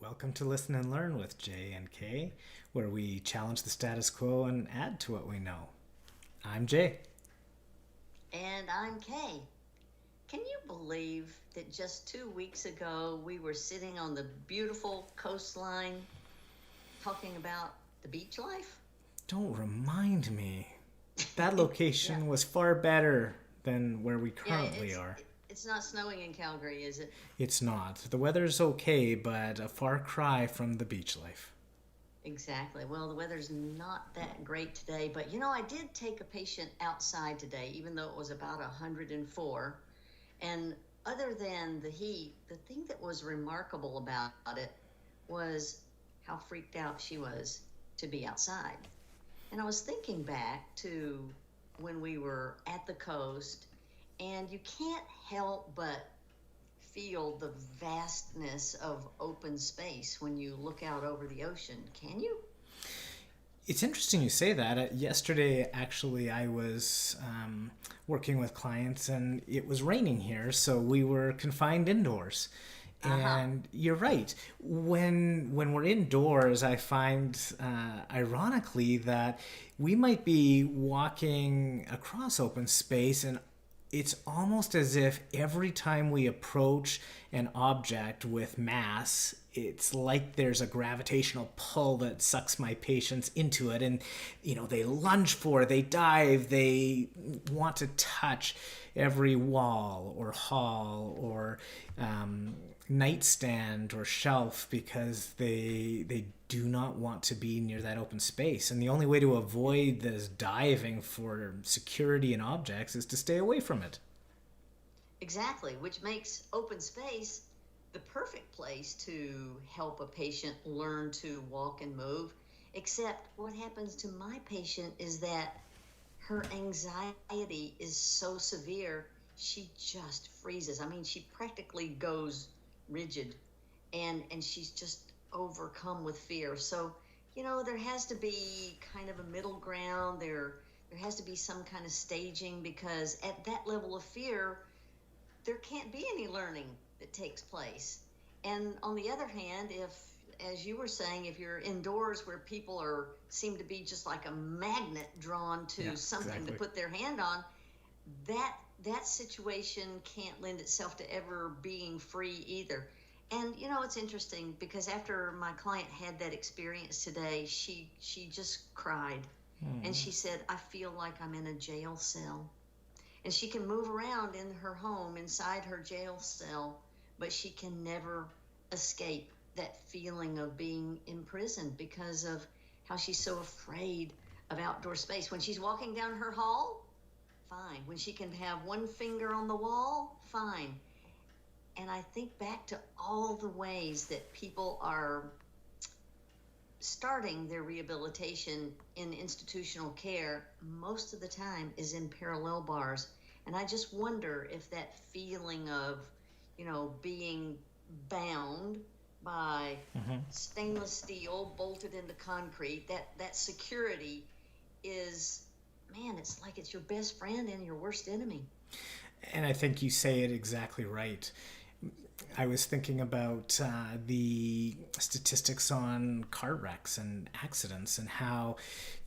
Welcome to Listen and Learn with J and K, where we challenge the status quo and add to what we know. I'm Jay. And I'm Kay. Can you believe that just 2 weeks ago we were sitting on the beautiful coastline talking about the beach life? Don't remind me. That Yeah, location was far better than where we yeah, currently are. it's not snowing in Calgary, is it? It's not. The weather's okay, but a far cry from the beach life. Exactly. Well, the weather's not that great today, but I did take a patient outside today, even though it was about 104. And other than the heat, the thing that was remarkable about it was how freaked out she was to be outside. And I was thinking back to when we were at the coast, and you can't help but feel the vastness of open space when you look out over the ocean, can you? It's interesting you say that. Yesterday, actually, I was working with clients and it was raining here, so we were confined indoors. Uh huh. And you're right. When we're indoors, I find ironically that we might be walking across open space and it's almost as if every time we approach an object with mass, it's like there's a gravitational pull that sucks my patients into it. And, they lunge for it, they dive, they want to touch every wall or hall or nightstand or shelf because they do not want to be near that open space. And the only way to avoid this diving for security in objects is to stay away from it. Exactly, which makes open space the perfect place to help a patient learn to walk and move. Except what happens to my patient is that her anxiety is so severe, she just freezes. I mean, she practically goes rigid and she's just overcome with fear. So, there has to be kind of a middle ground. There has to be some kind of staging because at that level of fear, there can't be any learning that takes place. And on the other hand, if, as you were saying, if you're indoors where people are seem to be just like a magnet drawn Yeah, to something to exactly. put their hand on, that that situation can't lend itself to ever being free either. And it's interesting because after my client had that experience today, she just cried and she said, "I feel like I'm in a jail cell." And she can move around in her home inside her jail cell, but she can never escape that feeling of being imprisoned because of how she's so afraid of outdoor space. When she's walking down her hall, fine. When she can have one finger on the wall, fine. And I think back to all the ways that people are starting their rehabilitation in institutional care, most of the time is in parallel bars. And I just wonder if that feeling of, being bound by stainless steel bolted into concrete, that security is, man, it's like it's your best friend and your worst enemy. And I think you say it exactly right. I was thinking about the statistics on car wrecks and accidents and how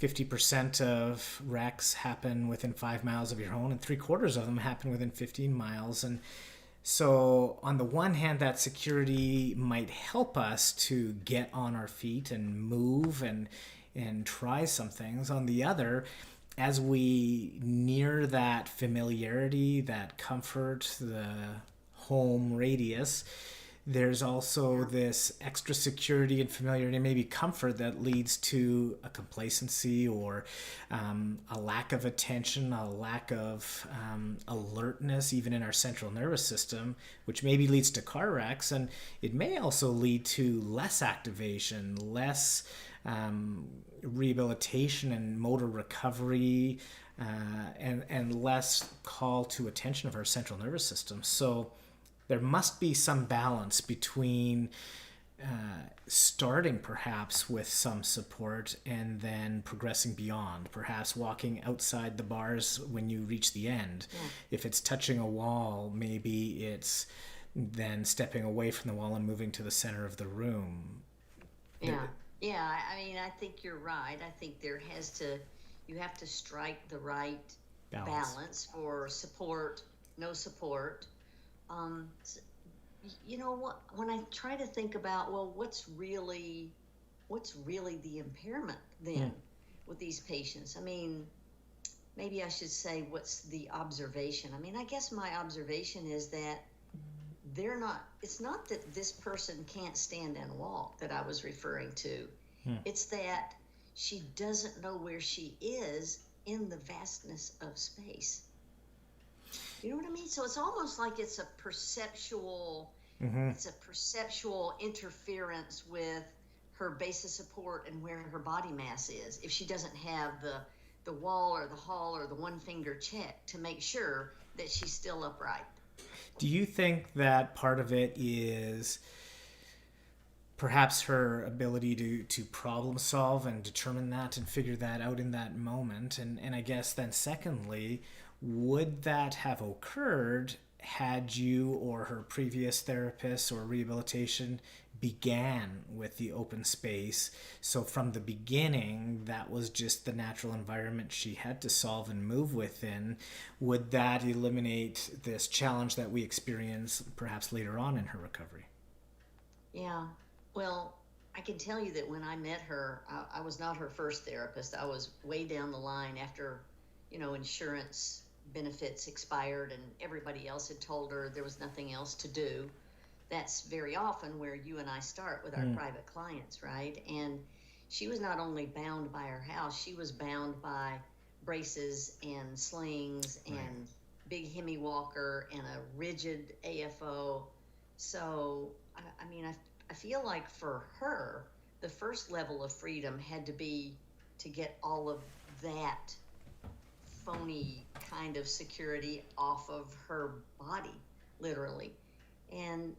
50% of wrecks happen within 5 miles of your home and three-quarters of them happen within 15 miles. And so, on the one hand, that security might help us to get on our feet and move and try some things. On the other, as we near that familiarity, that comfort, the home radius, there's also Yeah. this extra security and familiarity and maybe comfort that leads to a complacency or a lack of attention, a lack of alertness, even in our central nervous system, which maybe leads to car wrecks. And it may also lead to less activation, less rehabilitation and motor recovery, and less call to attention of our central nervous system. So there must be some balance between starting perhaps with some support and then progressing beyond, perhaps walking outside the bars when you reach the end. Yeah. If it's touching a wall, maybe it's than stepping away from the wall and moving to the center of the room. There, Yeah. Yeah, I mean, I think you're right. I think you have to strike the right balance. balance for support, no support. Um, s- you know what? When I try to think about, well, what's really the impairment Mm, then with these patients? I mean, maybe I should say, what's the observation? I mean, I guess my observation is that it's not that this person can't stand and walk that I was referring to. mm. It's that she doesn't know where she is in the vastness of space. You know what I mean? So it's almost like Mm-hmm. it's a perceptual interference with her base of support and where her body mass is. If she doesn't have the wall or the hall or the one finger check to make sure that she's still upright. Do you think that part of it is perhaps her ability to problem solve and determine that and figure that out in that moment? And I guess then, secondly, would that have occurred had you or her previous therapist or rehabilitation began with the open space? So from the beginning, that was just the natural environment she had to solve and move within. Would that eliminate this challenge that we experience perhaps later on in her recovery? Yeah. Well, I can tell you that when I met her, I was not her first therapist. I was way down the line after, insurance benefits expired and everybody else had told her there was nothing else to do. That's very often where you and I start with our Mm, private clients, right? And she was not only bound by her house, she was bound by braces and slings right. and big Hemi walker and a rigid AFO. So, I mean, I feel like for her, the first level of freedom had to be to get all of that phony kind of security off of her body, literally. And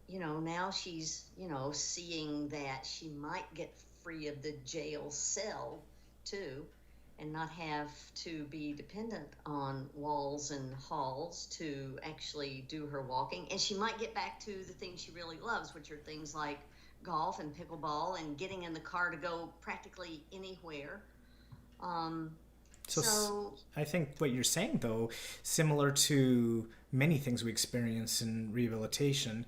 now she's seeing that she might get free of the jail cell too, and not have to be dependent on walls and halls to actually do her walking. And she might get back to the things she really loves, which are things like golf and pickleball and getting in the car to go practically anywhere. um, So so I think what you're saying, though, similar to many things we experience in rehabilitation,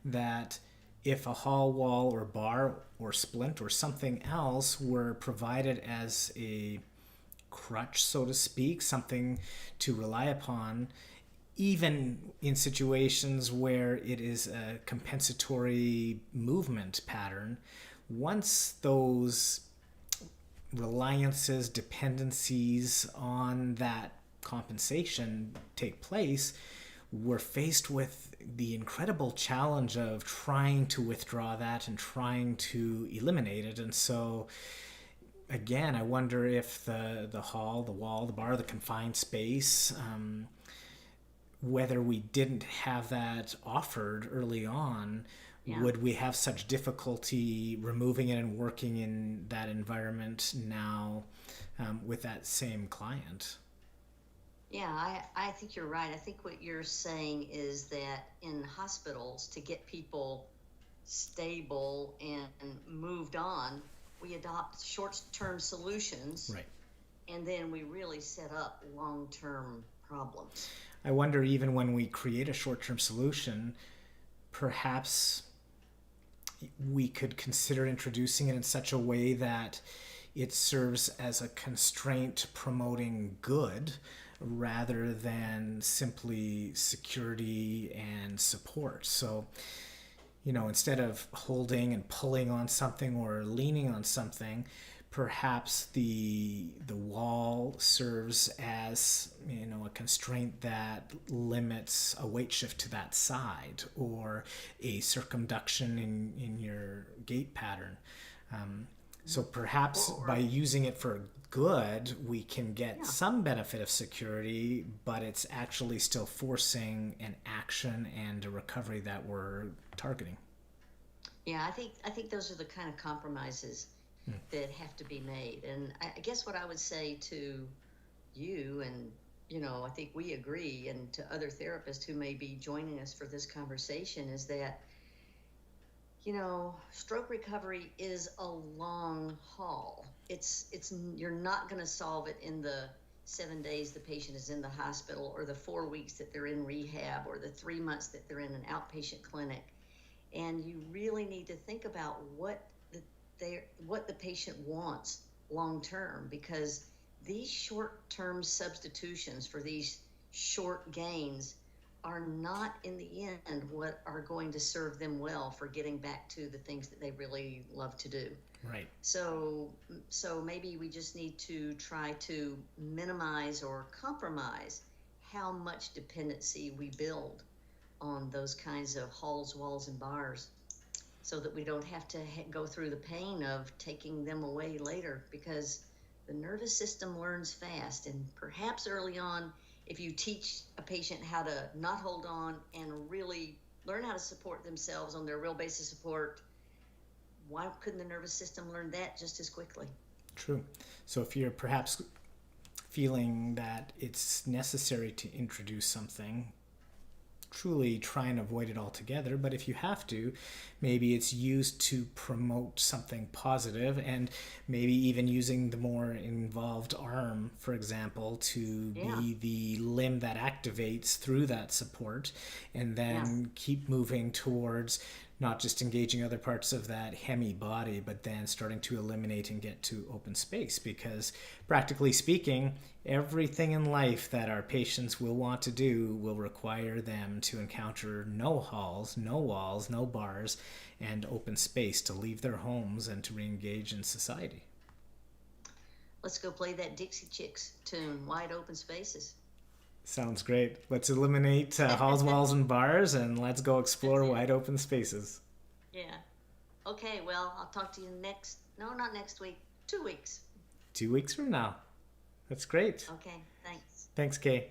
that if a hall wall or bar or splint or something else were provided as a crutch, so to speak, something to rely upon, even in situations where it is a compensatory movement pattern, once those reliances, dependencies on that compensation take place, we're faced with the incredible challenge of trying to withdraw that and trying to eliminate it. And so, again, I wonder if the hall, the wall, the bar, the confined space, whether we didn't have that offered early on, yeah. would we have such difficulty removing it and working in that environment now with that same client? Yeah, I think you're right. I think what you're saying is that in hospitals, to get people stable and moved on, we adopt short-term solutions, Right. and then we really set up long-term problems. I wonder, even when we create a short term solution, perhaps we could consider introducing it in such a way that it serves as a constraint promoting good rather than simply security and support. So, instead of holding and pulling on something or leaning on something, perhaps the wall serves as a constraint that limits a weight shift to that side or a circumduction in your gait pattern. So perhaps by Or using it for good, we can get yeah, some benefit of security, but it's actually still forcing an action and a recovery that we're targeting. yeah. I think those are the kind of compromises that have to be made. And I guess what I would say to you and I think we agree, and to other therapists who may be joining us for this conversation, is that, stroke recovery is a long haul. You're not going to solve it in the 7 days the patient is in the hospital, or the 4 weeks that they're in rehab, or the 3 months that they're in an outpatient clinic. And you really need to think about what the patient wants long term, because these short term substitutions for these short gains are not in the end what are going to serve them well for getting back to the things that they really love to do. Right. So maybe we just need to try to minimize or compromise how much dependency we build on those kinds of halls, walls, and bars, so that we don't have to go through the pain of taking them away later, because the nervous system learns fast. And perhaps early on, if you teach a patient how to not hold on and really learn how to support themselves on their real base of support, why couldn't the nervous system learn that just as quickly? True. So if you're perhaps feeling that it's necessary to introduce something, truly try and avoid it altogether. But if you have to, maybe it's used to promote something positive, and maybe even using the more involved arm, for example, to Yeah. be the limb that activates through that support, and Yeah. then keep moving towards not just engaging other parts of that hemi body, but then starting to eliminate and get to open space. Because practically speaking, everything in life that our patients will want to do will require them to encounter no halls, no walls, no bars, and open space to leave their homes and to re-engage in society. Let's go play that Dixie Chicks tune, Wide Open Spaces. Sounds great. Let's eliminate halls, walls, and bars, and let's go That's explore it. wide open spaces. Yeah. Okay, well, I'll talk to you no, not next week, 2 weeks. 2 weeks from now. That's great. Okay, thanks. Thanks, Kay.